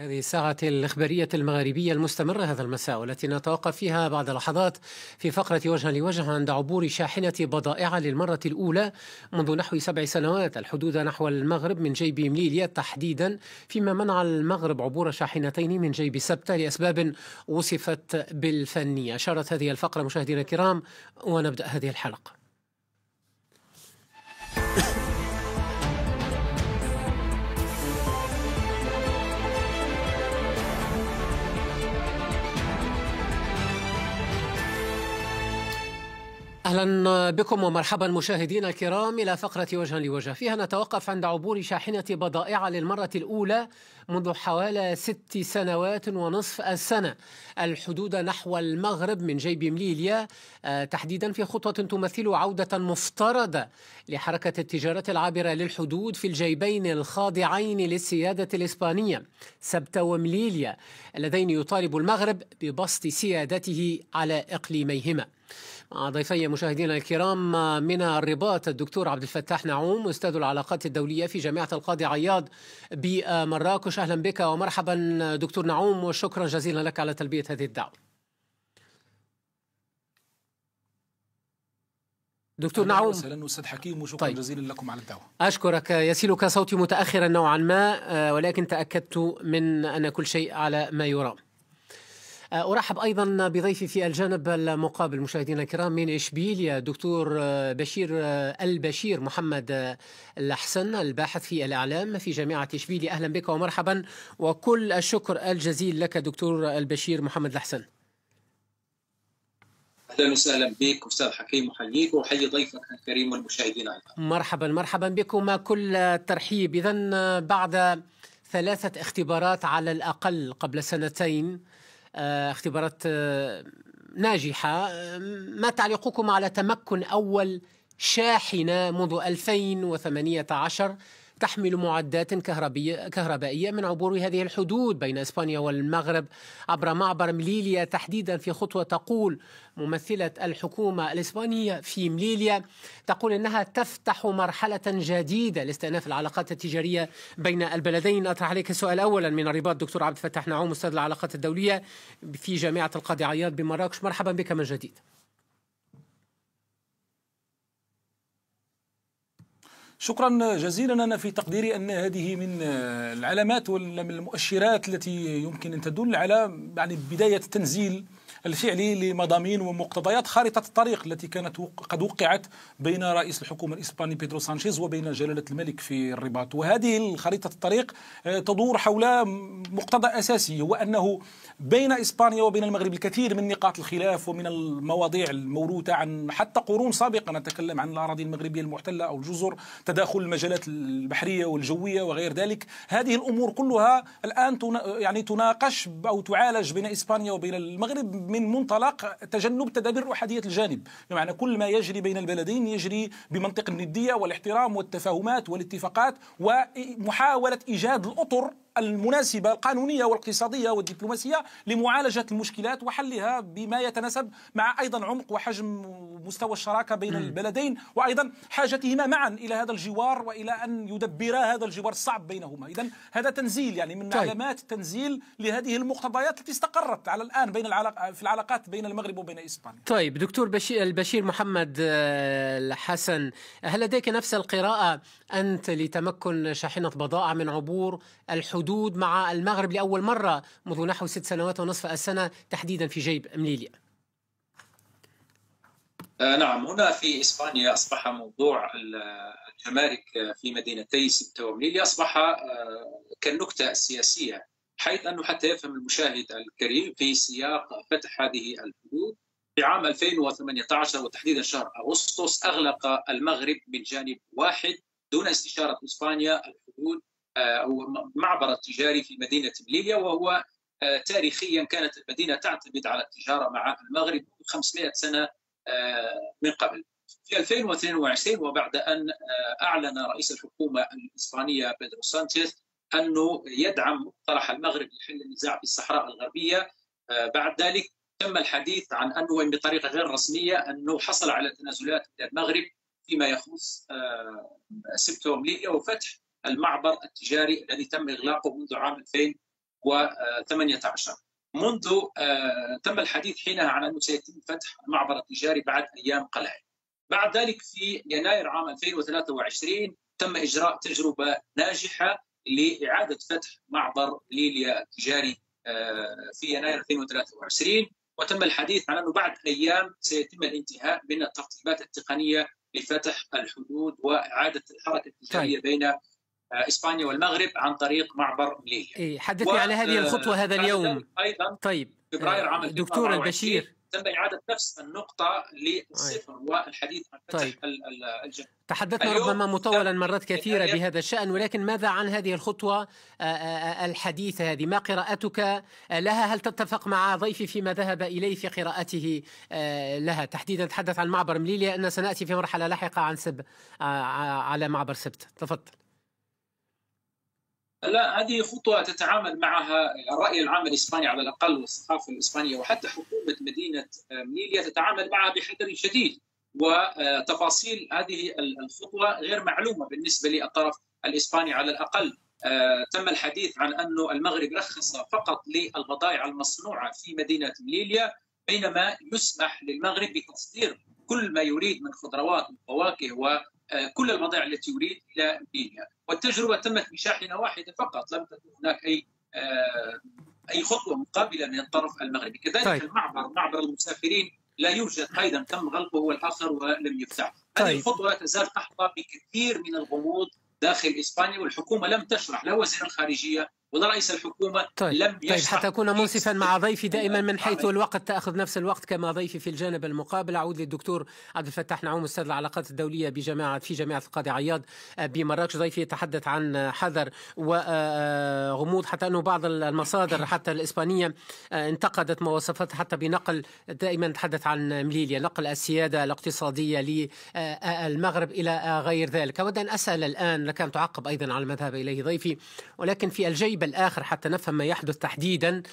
هذه الساعة الإخبارية المغاربية المستمرة هذا المساء، والتي نتوقف فيها بعد لحظات في فقرة وجها لوجه عند عبور شاحنة بضائع للمرة الأولى منذ نحو 7 سنوات الحدود نحو المغرب من جيب مليليا تحديدا، فيما منع المغرب عبور شاحنتين من جيب سبتة لأسباب وصفت بالفنية. أشارت هذه الفقرة مشاهدينا الكرام، ونبدأ هذه الحلقة. أهلا بكم ومرحبا مشاهدينا الكرام إلى فقرة وجها لوجه، فيها نتوقف عند عبور شاحنة بضائع للمرة الأولى منذ حوالي 6 سنوات ونصف السنة الحدود نحو المغرب من جيب مليليا، تحديدا في خطوة تمثل عودة مفترضة لحركة التجارة العابرة للحدود في الجيبين الخاضعين للسيادة الإسبانية سبتة ومليليا، اللذين يطالب المغرب ببسط سيادته على إقليميهما. مع ضيفي مشاهدينا الكرام من الرباط الدكتور عبد الفتاح نعوم، أستاذ العلاقات الدولية في جامعة القاضي عياض بمراكش. أهلا بك ومرحبا دكتور نعوم، وشكرا جزيلا لك على تلبية هذه الدعوة. دكتور نعوم، وسهلا أستاذ حكيم، وشكرا جزيلا لكم على الدعوة. أشكرك. يسيلك صوتي متأخرا نوعا ما، ولكن تأكدت من أن كل شيء على ما يرام. أرحب أيضا بضيفي في الجانب المقابل مشاهدينا الكرام من إشبيليا، دكتور البشير محمد الحسن، الباحث في الإعلام في جامعة إشبيليا. أهلا بك ومرحبا، وكل الشكر الجزيل لك دكتور البشير محمد الحسن. أهلا وسهلا بك أستاذ حكيم، أحييك وأحيي ضيفك الكريم والمشاهدين أيضا. مرحبا بكم، كل الترحيب. إذن بعد 3 اختبارات على الأقل قبل 2 اختبارات ناجحة، ما تعليقكم على تمكن أول شاحنة منذ 2018 تحمل معدات كهربائية من عبور هذه الحدود بين إسبانيا والمغرب عبر معبر مليليا تحديدا، في خطوة تقول ممثلة الحكومة الإسبانية في مليليا، تقول إنها تفتح مرحلة جديدة لاستئناف العلاقات التجارية بين البلدين. أطرح عليك السؤال أولا من الرباط دكتور عبد الفتاح نعوم، أستاذ العلاقات الدولية في جامعة القاضي عياض بمراكش. مرحبا بك من جديد. شكرا جزيلا. أنا في تقديري أن هذه من العلامات ومن المؤشرات التي يمكن أن تدل على بداية التنزيل الفعلي لمضامين ومقتضيات خارطة الطريق التي كانت قد وقعت بين رئيس الحكومة الإسباني بيدرو سانشيز وبين جلالة الملك في الرباط. وهذه خريطة الطريق تدور حول مقتضى أساسي، هو أنه بين إسبانيا وبين المغرب الكثير من نقاط الخلاف ومن المواضيع الموروثة عن حتى قرون سابقة، نتكلم عن الأراضي المغربية المحتلة أو الجزر، تداخل المجالات البحرية والجوية وغير ذلك. هذه الأمور كلها الآن تناقش أو تعالج بين إسبانيا وبين المغرب من منطلق تجنب تدابير أحادية الجانب، بمعنى كل ما يجري بين البلدين يجري بمنطق الندية والاحترام والتفاهمات والاتفاقات، ومحاولة إيجاد الأطر المناسبة القانونية والاقتصادية والدبلوماسية لمعالجة المشكلات وحلها بما يتناسب مع أيضا عمق وحجم مستوى الشراكة بين البلدين، وأيضا حاجتهما معا إلى هذا الجوار وإلى أن يدبرا هذا الجوار الصعب بينهما. إذن هذا تنزيل من علامات التنزيل لهذه المقتضيات التي استقرت على الآن في العلاقات بين المغرب وبين إسبانيا. طيب دكتور البشير محمد الحسن، هل لديك نفس القراءة أنت لتمكن شاحنة بضائع من عبور الحدود مع المغرب لأول مرة منذ نحو 6 سنوات ونصف السنة تحديدا في جيب مليليا؟ نعم، هنا في إسبانيا أصبح موضوع الجمارك في مدينتي سبتة ومليليا أصبح كالنكتة السياسية، حيث أنه حتى يفهم المشاهد الكريم في سياق فتح هذه الحدود في عام 2018 وتحديدا شهر أغسطس أغلق المغرب من جانب واحد دون استشارة إسبانيا الحدود أو معبر التجاري في مدينة مليليا، وهو تاريخيا كانت المدينة تعتمد على التجارة مع المغرب 500 سنة من قبل. في 2022 وبعد أن أعلن رئيس الحكومة الإسبانية بيدرو سانشيز أنه يدعم مقترح المغرب لحل النزاع في الصحراء الغربية، بعد ذلك تم الحديث عن أنه بطريقة غير رسمية أنه حصل على تنازلات من المغرب فيما يخص سبتة ومليليا وفتح المعبر التجاري الذي تم إغلاقه منذ عام 2000 2018. منذ تم الحديث حينها عن أنه سيتم فتح المعبر التجاري بعد أيام قلائل. بعد ذلك في يناير عام 2023 تم إجراء تجربة ناجحة لإعادة فتح معبر ليبيا التجاري في يناير 2023، وتم الحديث عن أنه بعد أيام سيتم الانتهاء من الترتيبات التقنية لفتح الحدود وإعادة الحركة التجارية بين إسبانيا والمغرب عن طريق معبر ليبيا. حدثني على هذه الخطوة هذا اليوم. أيضا طيب فبراير عام دكتور البشير تم إعادة نفس النقطة للصفر والحديث عن فتح الجنوب. تحدثنا ربما مطولا مرات كثيرة بهذا الشأن، ولكن ماذا عن هذه الخطوة الحديثة هذه؟ ما قراءتك لها؟ هل تتفق مع ضيفي فيما ذهب إليه في قراءته لها؟ تحديدا تحدث عن معبر مليليا، أن سنأتي في مرحلة لاحقة عن على معبر سبت. تفضل. لا، هذه خطوة تتعامل معها الرأي العام الإسباني على الأقل والصحافة الإسبانية وحتى حكومة مدينة مليليا تتعامل معها بحذر شديد، وتفاصيل هذه الخطوة غير معلومة بالنسبة للطرف الإسباني على الأقل. تم الحديث عن أن المغرب رخص فقط للبضائع المصنوعة في مدينة مليليا، بينما يسمح للمغرب بتصدير كل ما يريد من خضروات وفواكه وكل البضائع التي يريد إلى مليليا. والتجربة تمت بشاحنة واحدة فقط، لم تكن هناك أي خطوة مقابلة من الطرف المغربي. كذلك معبر المسافرين لا يوجد أيضا، تم غلقه هو الآخر ولم يفتح. هذه الخطوة لا تزال تحظى بكثير من الغموض داخل إسبانيا، والحكومة لم تشرح، لا وزير الخارجية ولا رئيس الحكومة لم يشرح. حتى أكون منصفا مع ضيفي دائما من حيث الوقت تأخذ نفس الوقت كما ضيفي في الجانب المقابل. أعود للدكتور عبد الفتاح نعوم، أستاذ العلاقات الدولية في جامعة القاضي عياض بمراكش. ضيفي يتحدث عن حذر وغموض، حتى أنه بعض المصادر حتى الإسبانية انتقدت مواصفات حتى بنقل، دائما نتحدث عن مليليا، نقل السيادة الاقتصادية للمغرب إلى غير ذلك. أود أن أسأل الآن لك أن تعقب أيضا على ما ذهب إليه ضيفي، ولكن في الجيب الآخر حتى نفهم ما يحدث تحديدا.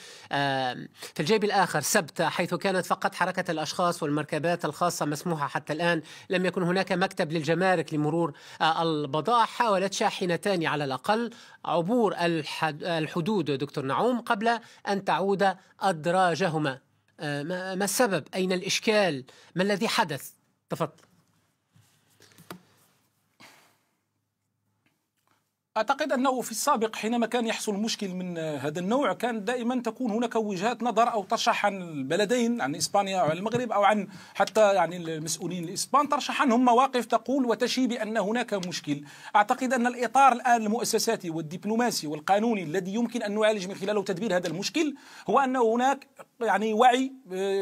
في الجيب الآخر سبت، حيث كانت فقط حركة الأشخاص والمركبات الخاصة مسموحة حتى الآن، لم يكن هناك مكتب للجمارك لمرور البضائع. حاولت شاحنتان على الأقل عبور الحدود دكتور نعوم قبل أن تعود أدراجهما. ما السبب؟ أين الإشكال؟ ما الذي حدث؟ تفضل. أعتقد أنه في السابق حينما كان يحصل مشكل من هذا النوع كان دائما تكون هناك وجهات نظر أو ترشح عن البلدين، عن إسبانيا وعن المغرب، أو عن حتى يعني المسؤولين الإسبان ترشح عنهم مواقف تقول وتشي بأن هناك مشكل. أعتقد أن الإطار الآن المؤسساتي والدبلوماسي والقانوني الذي يمكن أن نعالج من خلاله تدبير هذا المشكل هو أن هناك يعني وعي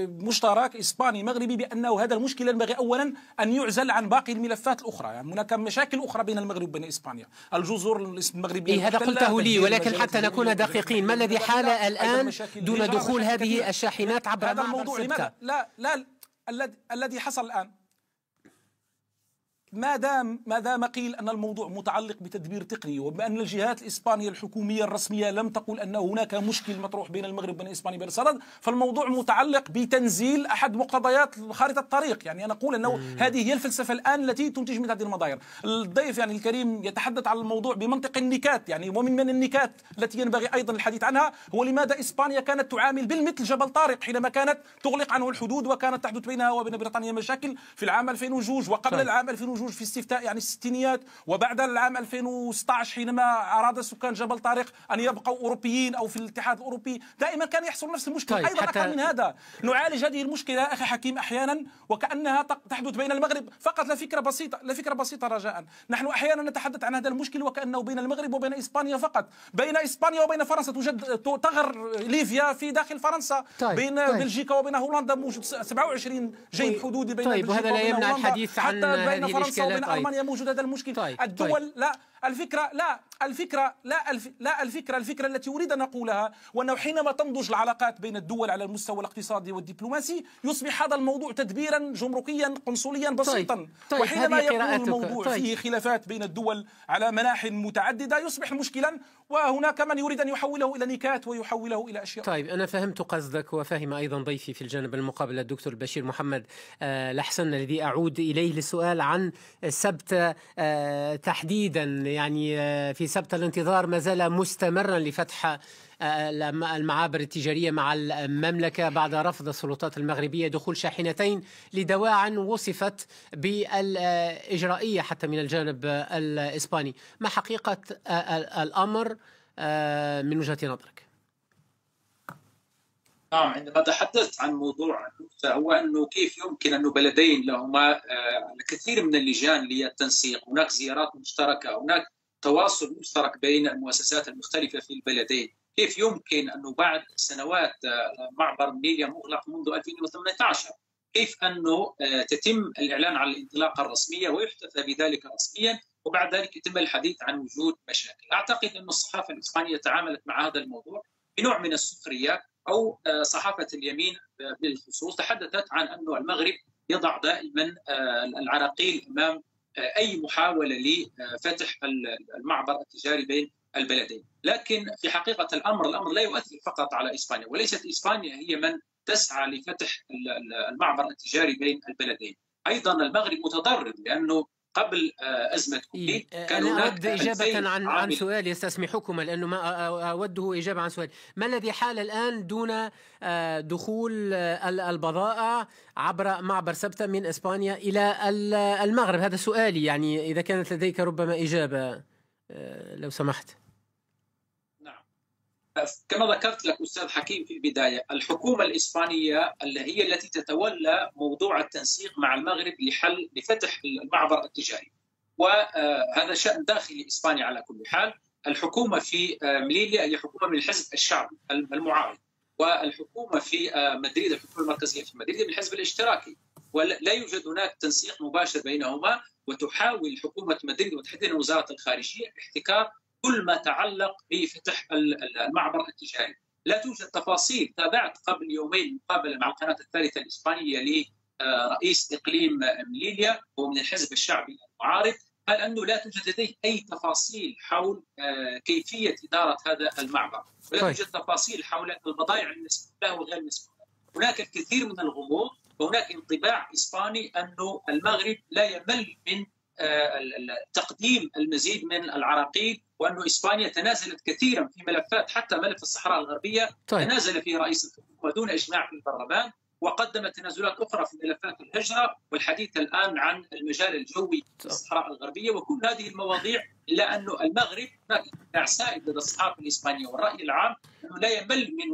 مشترك إسباني مغربي بأنه هذا المشكل ينبغي أولا أن يعزل عن باقي الملفات الأخرى. يعني هناك مشاكل أخرى بين المغرب وبين إسبانيا، الجزر المغربية. هذا قلته لي، ولكن حتى نكون دقيقين، ما الذي حال الآن دون دخول هذه الشاحنات عبر هذا الموضوع؟ لماذا لا الذي حصل الآن ما دام قيل أن الموضوع متعلق بتدبير تقني، وبأن الجهات الإسبانية الحكومية الرسمية لم تقل أن هناك مشكل مطروح بين المغرب وبين إسبانيا بين الصدد، فالموضوع متعلق بتنزيل أحد مقتضيات خارطة الطريق. يعني أنا أقول أنه هذه هي الفلسفة الآن التي تنتج من هذه المضاير. الضيف يعني الكريم يتحدث عن الموضوع بمنطق النكات، يعني ومن النكات التي ينبغي أيضا الحديث عنها هو لماذا إسبانيا كانت تعامل بالمثل جبل طارق حينما كانت تغلق عنه الحدود، وكانت تحدث بينها وبين بريطانيا مشاكل في العام 2002 وقبل العام 2002 في استفتاء يعني الستينيات، وبعد العام 2016 حينما أراد سكان جبل طارق أن يبقوا أوروبيين أو في الاتحاد الأوروبي. دائما كان يحصل نفس المشكلة. أيضا أكثر من هذا نعالج هذه المشكلة أخي حكيم أحيانا وكأنها تحدث بين المغرب فقط. لفكرة بسيطة رجاء، نحن أحيانا نتحدث عن هذا المشكل وكأنه بين المغرب وبين إسبانيا فقط. بين إسبانيا وبين فرنسا توجد ثغر ليفيا في داخل فرنسا. بين بلجيكا وبين هولندا موجود 27 جيب حدودي بين بلجيكا وهذا لا يمنع الحديث عن بين فرنسا وبين ألمانيا موجود هذا المشكل. الدول الفكرة التي أريد أن أقولها وأنه حينما تنضج العلاقات بين الدول على المستوى الاقتصادي والدبلوماسي يصبح هذا الموضوع تدبيرا جمركيا قنصليا بسيطا. وحينما يكون الموضوع فيه خلافات بين الدول على مناحٍ متعددة يصبح مشكلا، وهناك من يريد أن يحوله إلى نكات ويحوله إلى أشياء. طيب أنا فهمت قصدك، وفهم أيضا ضيفي في الجانب المقابل الدكتور بشير محمد لحسن الذي أعود إليه للسؤال عن سبت تحديدا. يعني في سبت الانتظار ما زال مستمرا لفتح المعابر التجارية مع المملكة بعد رفض السلطات المغربية دخول شاحنتين لدواع وصفت بالإجرائية حتى من الجانب الإسباني. ما حقيقة الأمر من وجهة نظرك؟ نعم، عندما تحدثت عن موضوع النكتة هو أنه كيف يمكن أن بلدين لهما الكثير من اللجان للتنسيق، هناك زيارات مشتركة، هناك تواصل مشترك بين المؤسسات المختلفة في البلدين، كيف يمكن أنه بعد سنوات معبر ميليا مغلق منذ 2018 كيف أنه تتم الإعلان عن الانطلاقة الرسمية ويحتفى بذلك رسميا وبعد ذلك يتم الحديث عن وجود مشاكل. أعتقد أن الصحافة الإسبانية تعاملت مع هذا الموضوع بنوع من السخرية، أو صحافة اليمين بالخصوص تحدثت عن أن المغرب يضع دائما العراقيل أمام أي محاولة لفتح المعبر التجاري بين البلدين. لكن في حقيقة الأمر لا يؤثر فقط على إسبانيا، وليست إسبانيا هي من تسعى لفتح المعبر التجاري بين البلدين، أيضا المغرب متضرر لأنه قبل أزمة كوفيد كان هناك أود إجابة عن سؤال يستسمحكم، لأنه ما أوده إجابة عن سؤال. ما الذي حال الآن دون دخول البضائع عبر معبر سبتة من إسبانيا إلى المغرب؟ هذا سؤالي، يعني إذا كانت لديك ربما إجابة لو سمحت. كما ذكرت لك أستاذ حكيم في البداية، الحكومة الإسبانية هي التي تتولى موضوع التنسيق مع المغرب لفتح المعبر التجاري، وهذا شأن داخلي إسبانيا على كل حال. الحكومة في مليليا هي حكومة من الحزب الشعبي المعارض، والحكومة في مدريد الحكومة المركزية في مدريد من الحزب الاشتراكي، ولا يوجد هناك تنسيق مباشر بينهما. وتحاول حكومة مدريد وتحديدا وزارة الخارجية احتكار كل ما تعلق بفتح المعبر التجاري. لا توجد تفاصيل. تابعت قبل يومين مقابلة مع القناة الثالثة الإسبانية لرئيس إقليم مليليا وهو من الحزب الشعبي المعارض، قال أنه لا توجد لديه أي تفاصيل حول كيفية إدارة هذا المعبر، ولا توجد تفاصيل حول البضائع المسموح وغير مسموح. هناك الكثير من الغموض، وهناك انطباع إسباني أنه المغرب لا يمل من تقديم المزيد من العراقيل، وأن إسبانيا تنازلت كثيرا في ملفات، حتى ملف الصحراء الغربية تنازل فيه رئيس الحكومة دون إجماع في البرلمان، وقدمت تنازلات أخرى في ملفات الهجرة، والحديث الآن عن المجال الجوي في الصحراء الغربية وكل هذه المواضيع. إلا أن المغرب هناك انطباع سائد لدى الصحافة الإسبانية والرأي العام أنه لا يمل من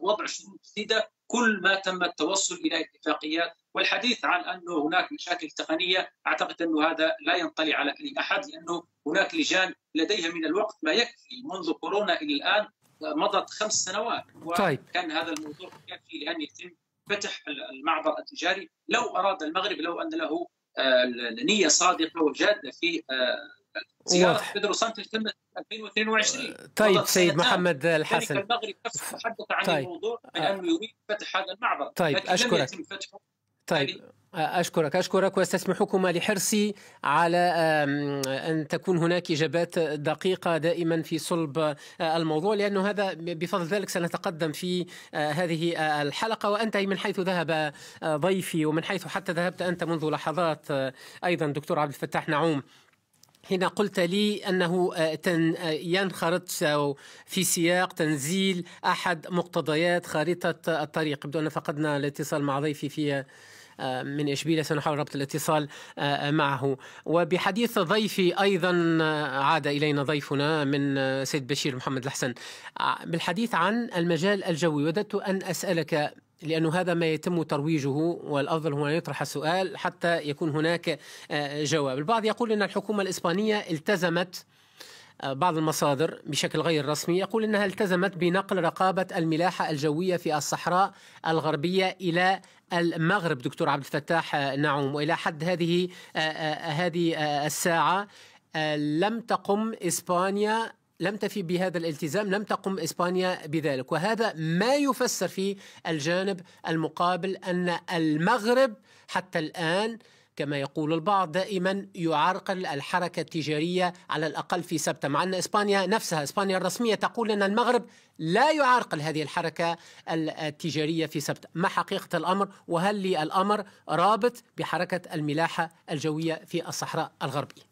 وضع شروط جديدة كل ما تم التوصل إلى اتفاقيات. والحديث عن أنه هناك مشاكل تقنية، أعتقد أنه هذا لا ينطلي على أي أحد، لأنه هناك لجان لديها من الوقت ما يكفي. منذ كورونا إلى الآن مضت 5 سنوات، وكان هذا الموضوع يكفي لأن يتم فتح المعبر التجاري لو أراد المغرب، لو أن له نية صادقة وجادة في زيارة بيدرو سانتوس تمت 2022. طيب سيد محمد الحسن، المغرب نفسه تحدث عن الموضوع بأنه يريد فتح هذا المعبر. طيب أشكرك. طيب أشكرك واستسمحكم لحرصي على أن تكون هناك إجابات دقيقة دائما في صلب الموضوع، لأنه هذا بفضل ذلك سنتقدم في هذه الحلقة وأنتهي من حيث ذهب ضيفي ومن حيث حتى ذهبت أنت منذ لحظات أيضا دكتور عبد الفتاح نعوم، حين قلت لي أنه ينخرط في سياق تنزيل أحد مقتضيات خارطة الطريق. يبدو أن فقدنا الاتصال مع ضيفي في من إشبيلية، سنحاول ربط الاتصال معه. وبحديث ضيفي أيضا عاد إلينا ضيفنا من سيد بشير محمد الحسن بالحديث عن المجال الجوي. وددت أن أسألك، لأنه هذا ما يتم ترويجه والأفضل هو أن يطرح السؤال حتى يكون هناك جواب. البعض يقول أن الحكومة الإسبانية التزمت، بعض المصادر بشكل غير رسمي يقول أنها التزمت بنقل رقابة الملاحة الجوية في الصحراء الغربية إلى المغرب دكتور عبد الفتاح نعوم، وإلى حد هذه الساعة لم تقم إسبانيا، لم تفي بهذا الالتزام، لم تقم إسبانيا بذلك. وهذا ما يفسر في الجانب المقابل أن المغرب حتى الآن كما يقول البعض دائما يعرقل الحركة التجارية على الأقل في سبتة، مع أن إسبانيا نفسها، إسبانيا الرسمية، تقول أن المغرب لا يعرقل هذه الحركة التجارية في سبتة. ما حقيقة الأمر؟ وهل لي الأمر رابط بحركة الملاحة الجوية في الصحراء الغربية؟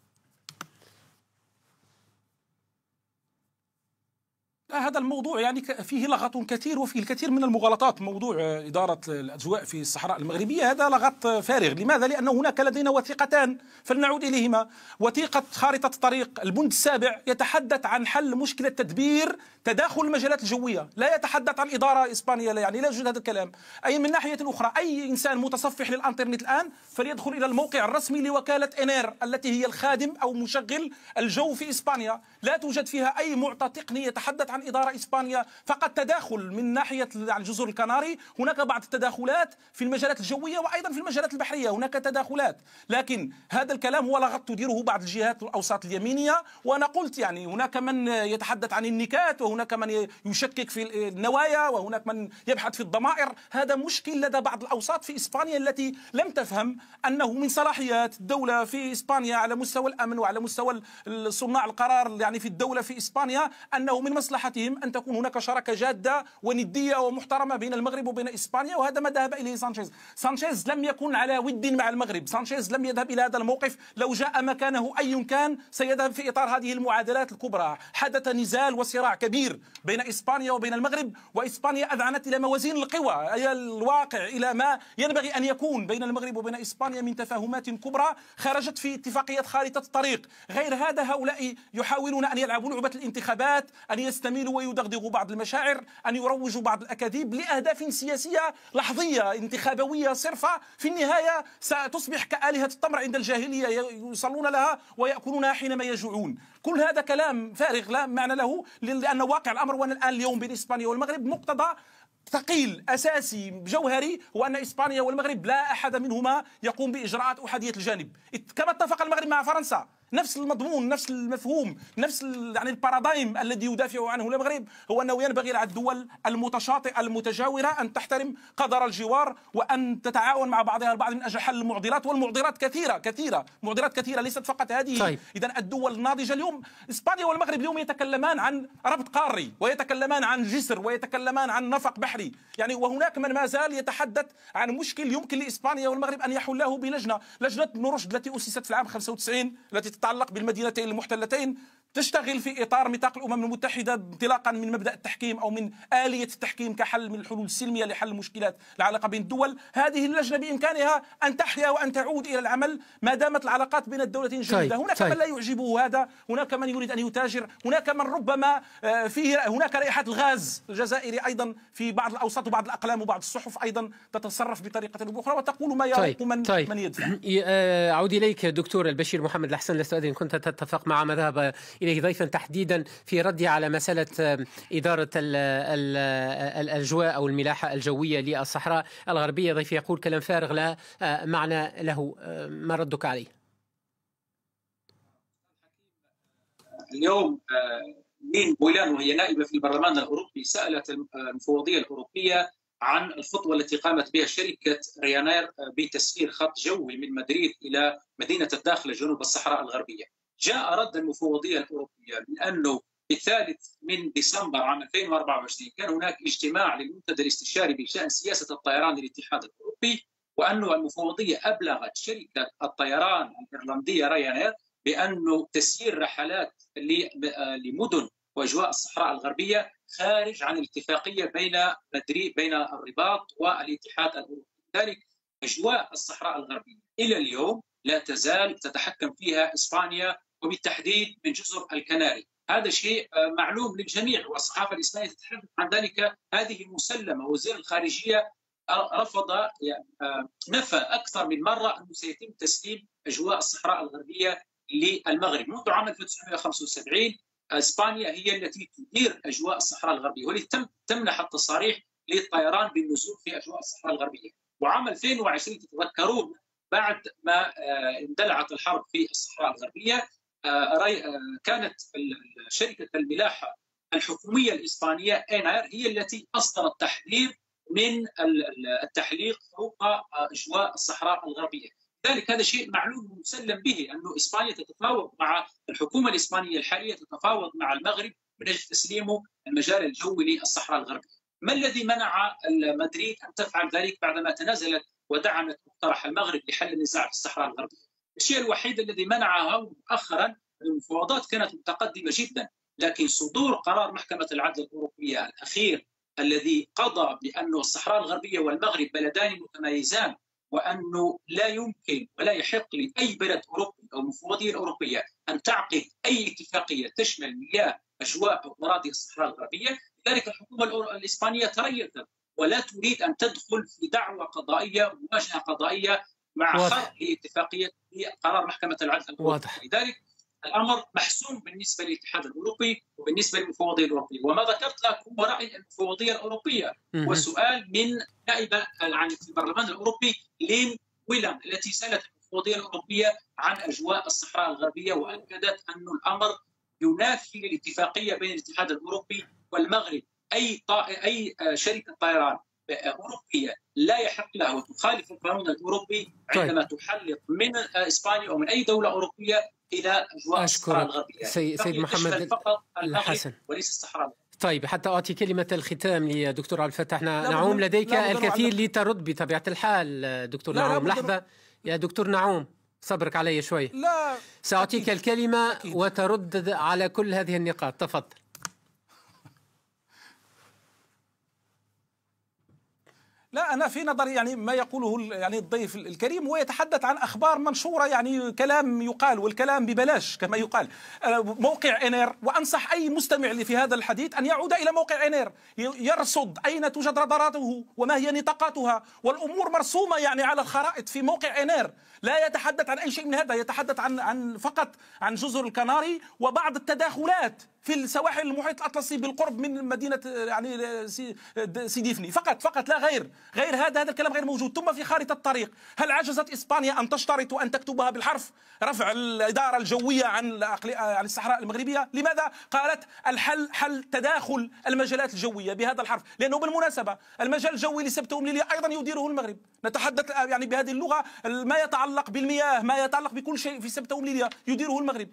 هذا الموضوع يعني فيه لغط كثير وفيه الكثير من المغالطات. موضوع إدارة الأجواء في الصحراء المغربية هذا لغط فارغ. لماذا؟ لأن هناك لدينا وثيقتان فلنعود إليهما. وثيقة خارطة الطريق البند السابع يتحدث عن حل مشكلة تدبير تداخل المجالات الجوية، لا يتحدث عن إدارة إسبانية، يعني لا يوجد هذا الكلام. أي من ناحية أخرى أي إنسان متصفح للإنترنت الآن فليدخل إلى الموقع الرسمي لوكالة إنير التي هي الخادم أو مشغل الجو في إسبانيا، لا توجد فيها أي معطى تقني يتحدث عن إدارة إسبانيا، فقط تداخل من ناحية الجزر الكناري. هناك بعض التداخلات في المجالات الجوية وأيضا في المجالات البحرية هناك تداخلات، لكن هذا الكلام هو لغط تديره بعض الجهات الأوساط اليمينية. وأنا قلت يعني هناك من يتحدث عن النكات، وهناك من يشكك في النوايا، وهناك من يبحث في الضمائر. هذا مشكل لدى بعض الأوساط في إسبانيا التي لم تفهم أنه من صلاحيات الدولة في إسبانيا على مستوى الأمن وعلى مستوى صناع القرار يعني في الدولة في إسبانيا أنه من مصلحتهم أن تكون هناك شراكة جادة وندية ومحترمة بين المغرب وبين إسبانيا، وهذا ما ذهب إليه سانشيز. سانشيز لم يكن على ود مع المغرب، سانشيز لم يذهب إلى هذا الموقف. لو جاء مكانه أي كان سيذهب في إطار هذه المعادلات الكبرى. حدث نزال وصراع كبير بين إسبانيا وبين المغرب، وإسبانيا أذعنت إلى موازين القوى أي الواقع إلى ما ينبغي أن يكون بين المغرب وبين إسبانيا من تفاهمات كبرى خرجت في اتفاقية خارطة الطريق. غير هذا هؤلاء يحاولون أن يلعبوا لعبة الانتخابات، أن يستميلوا ويدغدغوا بعض المشاعر، أن يروجوا بعض الأكاذيب لأهداف سياسية لحظية انتخابوية صرفة، في النهاية ستصبح كآلهة التمر عند الجاهلية يصلون لها ويأكلونها حينما يجوعون. كل هذا كلام فارغ لا معنى له، لأن واقع الأمر وأن الآن اليوم بين إسبانيا والمغرب مقتضى ثقيل أساسي جوهري، هو أن إسبانيا والمغرب لا أحد منهما يقوم بإجراءات أحادية الجانب، كما اتفق المغرب مع فرنسا. نفس المضمون، نفس المفهوم، نفس يعني البارادايم الذي يدافع عنه المغرب، هو أنه ينبغي على الدول المتشاطئة المتجاورة أن تحترم قدر الجوار وأن تتعاون مع بعضها البعض من أجل حل المعضلات، والمعضلات كثيرة معضلات كثيرة ليست فقط هذه. طيب. إذن الدول الناضجة اليوم إسبانيا والمغرب اليوم يتكلمان عن ربط قاري، ويتكلمان عن جسر، ويتكلمان عن نفق بحري يعني. وهناك من ما زال يتحدث عن مشكل يمكن لإسبانيا والمغرب أن يحله بلجنة ابن رشد التي أسست في العام 95 التي تتعلق بالمدينتين المحتلتين، تشتغل في إطار ميثاق الأمم المتحدة انطلاقا من مبدأ التحكيم أو من آلية التحكيم كحل من الحلول السلمية لحل المشكلات العلاقة بين الدول. هذه اللجنة بإمكانها أن تحيا وأن تعود إلى العمل ما دامت العلاقات بين الدولتين جيدة. هناك من لا يعجبه هذا، هناك من يريد أن يتاجر، هناك من ربما هناك رائحة الغاز الجزائري أيضا في بعض الأوساط وبعض الأقلام وبعض الصحف أيضا تتصرف بطريقة أو بأخرى وتقول ما يروق من يدفع. أعود إليك دكتور البشير محمد الحسن، لست أدري إن كنت تتفق مع ما ذهب إليه ضيفا تحديدا في ردي على مسألة إدارة الأجواء أو الملاحة الجوية للصحراء الغربية. ضيفي يقول كلام فارغ لا معنى له، ما ردك عليه؟ اليوم لين بويلان وهي نائبة في البرلمان الأوروبي سألت المفوضية الأوروبية عن الخطوة التي قامت بها شركة ريانير بتسيير خط جوي من مدريد إلى مدينة الداخلة جنوب الصحراء الغربية. جاء رد المفوضية الأوروبية من أنه في 3 ديسمبر عام 2024 كان هناك اجتماع للمنتدى الاستشاري بشأن سياسة الطيران للاتحاد الأوروبي، وأنه المفوضية أبلغت شركة الطيران الإيرلندية ريانير بأنه تسيير رحلات لمدن وأجواء الصحراء الغربية خارج عن الاتفاقية بين الرباط والاتحاد الأوروبي. لذلك أجواء الصحراء الغربية إلى اليوم لا تزال تتحكم فيها إسبانيا، وبالتحديد من جزر الكناري. هذا شيء معلوم للجميع والصحافة الإسبانية تتحدث عن ذلك. هذه مسلمة. وزير الخارجية رفض نفى أكثر من مرة أنه سيتم تسليم أجواء الصحراء الغربية للمغرب. منذ عام 1975 إسبانيا هي التي تدير أجواء الصحراء الغربية والتي تمنح التصاريح للطيران بالنزول في أجواء الصحراء الغربية. وعام 2020 تتذكرون بعد ما اندلعت الحرب في الصحراء الغربية كانت شركة الملاحة الحكومية الإسبانية إنير هي التي أصدرت تحذير من التحليق فوق أجواء الصحراء الغربية. ذلك هذا شيء معلوم ومسلم به، أن إسبانيا تتفاوض مع الحكومة الإسبانية الحالية، تتفاوض مع المغرب من أجل تسليمه المجال الجوي للصحراء الغربية. ما الذي منع مدريد أن تفعل ذلك بعدما تنازلت ودعمت مقترح المغرب لحل النزاع في الصحراء الغربية؟ الشيء الوحيد الذي منعها مؤخرا، المفاوضات كانت متقدمة جدا، لكن صدور قرار محكمة العدل الأوروبية الأخير الذي قضى بأن الصحراء الغربية والمغرب بلدان متميزان، وأنه لا يمكن ولا يحق لأي بلد أوروبي أو المفوضية الأوروبية أن تعقد أي اتفاقية تشمل مياه أجواء أو أراضي الصحراء الغربية. لذلك الحكومة الإسبانية تريثت ولا تريد أن تدخل في دعوة قضائية ومواجهة قضائية مع خرق اتفاقية قرار محكمة العدل الأوروبية. لذلك الأمر محسوم بالنسبة للاتحاد الأوروبي وبالنسبة للمفوضية الأوروبية. وما ذكرت لك هو رأي المفوضية الأوروبية وسؤال من نائبة عن البرلمان الأوروبي لين ويلام التي سألت المفوضية الأوروبية عن أجواء الصحراء الغربية، وأكدت أن الأمر ينافي الاتفاقية بين الاتحاد الأوروبي والمغرب. أي شركة طيران أوروبية لا يحق لها وتخالف القانون الأوروبي عندما تحلق من إسبانيا أو من أي دولة أوروبية إلى أجواء الصحراء الغربية. سيد محمد الحسن وليس الصحراء. طيب، حتى أعطي كلمة الختام لدكتور عبد الفتاح نعوم، لديك الكثير لترد بطبيعة الحال. دكتور نعوم، لحظة يا دكتور نعوم، صبرك علي شوي. سأعطيك الكلمة وترد على كل هذه النقاط، تفضل. لا، أنا في نظري يعني ما يقوله يعني الضيف الكريم هو يتحدث عن أخبار منشورة، يعني كلام يقال والكلام ببلاش كما يقال. موقع إنير، وأنصح أي مستمع لي في هذا الحديث أن يعود إلى موقع إنير يرصد أين توجد راداراته وما هي نطاقاتها، والأمور مرسومة يعني على الخرائط في موقع إنير. لا يتحدث عن أي شيء من هذا، يتحدث عن فقط عن جزر الكناري وبعض التداخلات في السواحل المحيط الأطلسي بالقرب من مدينة يعني سيديفني، فقط لا غير هذا الكلام غير موجود. ثم في خارطة الطريق، هل عجزت إسبانيا أن تشترط وأن تكتبها بالحرف رفع الإدارة الجوية عن الصحراء المغربية؟ لماذا قالت الحل حل تداخل المجالات الجوية بهذا الحرف؟ لأنه بالمناسبة المجال الجوي لسبتة ومليلية أيضا يديره المغرب. نتحدث يعني بهذه اللغة، ما يتعلق بالمياه، ما يتعلق بكل شيء في سبتة ومليلية يديره المغرب.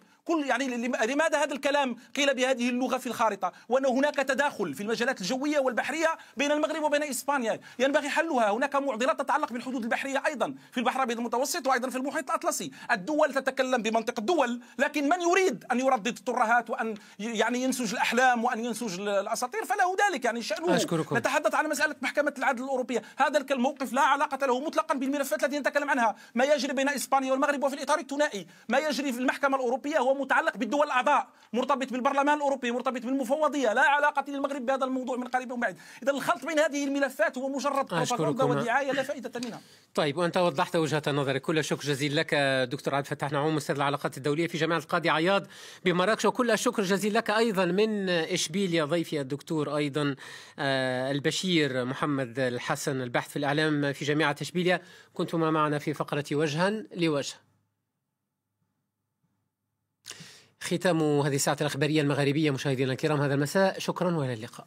يعني لماذا هذا الكلام قيل بهذه اللغة في الخارطة، وأن هناك تداخل في المجالات الجوية والبحرية بين المغرب وبين إسبانيا ينبغي حلها. هناك معضلات تتعلق بالحدود البحرية أيضا في البحر الأبيض المتوسط وأيضا في المحيط الأطلسي. الدول تتكلم بمنطق الدول، لكن من يريد أن يردد الترهات وأن يعني ينسج الأحلام وأن ينسج الأساطير فله ذلك، يعني شأنه. نتحدث عن مسألة محكمة العدل الأوروبية، هذا الموقف لا علاقة له مطلقا بالملفات التي نتكلم عنها. ما يجري بين إسبانيا والمغرب وفي الإطار الثنائي ما يجري في المحكمة الأوروبية هو متعلق بالدول الأعضاء، مرتبط بالبرلمان الأوروبي، مرتبط بالمفوضية، لا علاقة للمغرب بهذا الموضوع من قريب وبعيد. إذا الخلط بين هذه الملفات هو مجرد بروباغندا ودعاية لا فائدة منها. طيب، وأنت وضحت وجهة نظرك، كل الشكر جزيل لك دكتور عبد الفتاح نعوم، أستاذ العلاقات الدولية في جامعة القاضي عياض بمراكش، وكل الشكر جزيل لك أيضا من إشبيلية ضيفي الدكتور أيضا البشير محمد الحسن، الباحث في الإعلام في جامعة إشبيلية. كنتما معنا في فقرة وجها لوجه. ختام هذه الساعة الإخبارية المغاربية مشاهدينا الكرام هذا المساء، شكرا وإلى اللقاء.